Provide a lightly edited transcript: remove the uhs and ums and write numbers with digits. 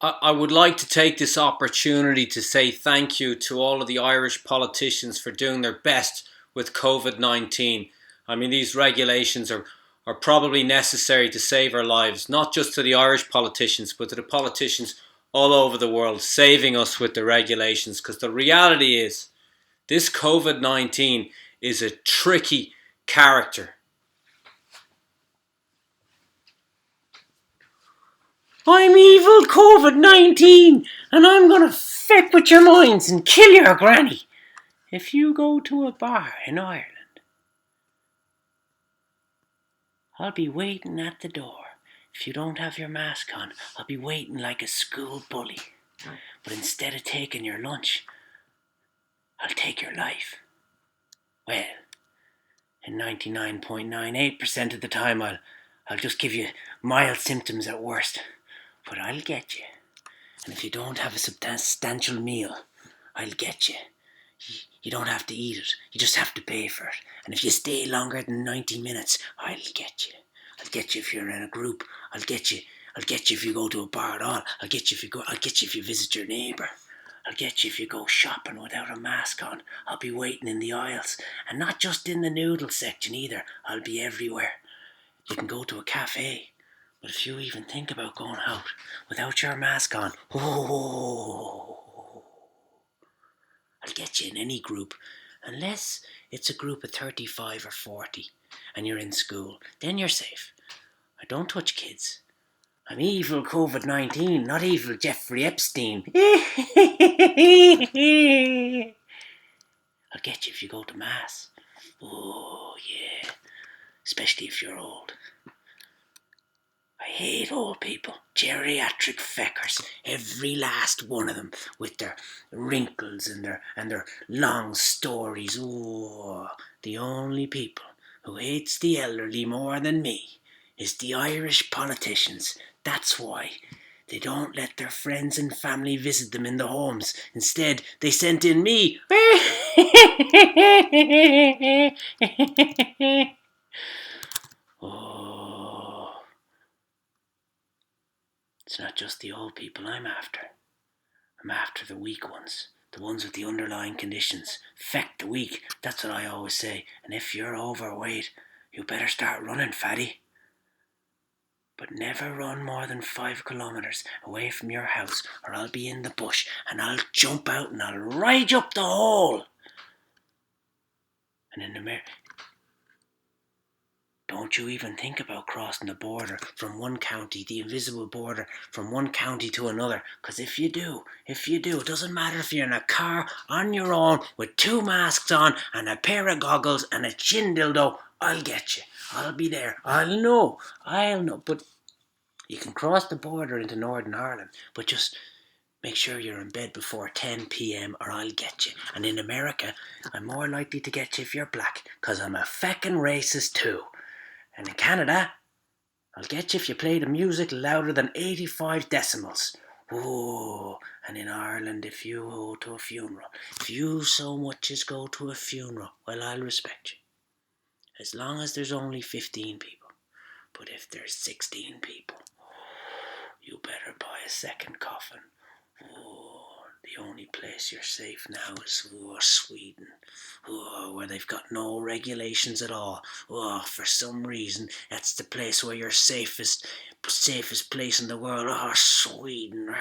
I would like to take this opportunity to say thank you to all of the Irish politicians for doing their best with COVID 19. I mean, these regulations are probably necessary to save our lives, not just to the Irish politicians, but to the politicians all over the world, saving us with the regulations. Because the reality is, this COVID 19 is a tricky character. I'm evil COVID-19 and I'm gonna feck with your minds and kill your granny. If you go to a bar in Ireland, I'll be waiting at the door. If you don't have your mask on, I'll be waiting like a school bully. But instead of taking your lunch, I'll take your life. Well, in 99.98% of the time, I'll just give you mild symptoms at worst. But I'll get you. And if you don't have a substantial meal, I'll get you. You don't have to eat it. You just have to pay for it. And if you stay longer than 90 minutes, I'll get you. I'll get you if you're in a group. I'll get you. I'll get you if you go to a bar at all. I'll get you if you visit your neighbour. I'll get you if you go shopping without a mask on. I'll be waiting in the aisles. And not just in the noodle section either. I'll be everywhere. You can go to a cafe. But if you even think about going out without your mask on, I'll get you in any group. Unless it's a group of 35 or 40 and you're in school, then you're safe. I don't touch kids. I'm evil COVID-19, not evil Jeffrey Epstein. I'll get you if you go to mass. Oh, yeah. Especially if you're old. I hate old people, geriatric feckers, every last one of them, with their wrinkles and their long stories. Oh, the only people who hates the elderly more than me is the Irish politicians. That's why. They don't let their friends and family visit them in the homes. Instead, they sent in me. Oh. It's not just the old people I'm after. I'm after the weak ones. The ones with the underlying conditions. Feck the weak, that's what I always say. And if you're overweight, you better start running, fatty. But never run more than 5 kilometres away from your house, or I'll be in the bush and I'll jump out and I'll ride you up the hole. And in America, don't you even think about crossing the border from one county, the invisible border, from one county to another. Because if you do, it doesn't matter if you're in a car on your own with 2 masks on and a pair of goggles and a chin dildo, I'll get you. I'll be there. I'll know. But you can cross the border into Northern Ireland, but just make sure you're in bed before 10 p.m. or I'll get you. And in America, I'm more likely to get you if you're black, because I'm a feckin' racist too. And in Canada, I'll get you if you play the music louder than 85 decibels. Oh, and in Ireland, if you go to a funeral, if you so much as go to a funeral, well, I'll respect you. As long as there's only 15 people. But if there's 16 people, you better buy a second coffin. Oh, the only place you're safe now is Sweden. Oh, where they've got no regulations at all. Oh, for some reason, that's the place where you're safest place in the world. Oh, Sweden.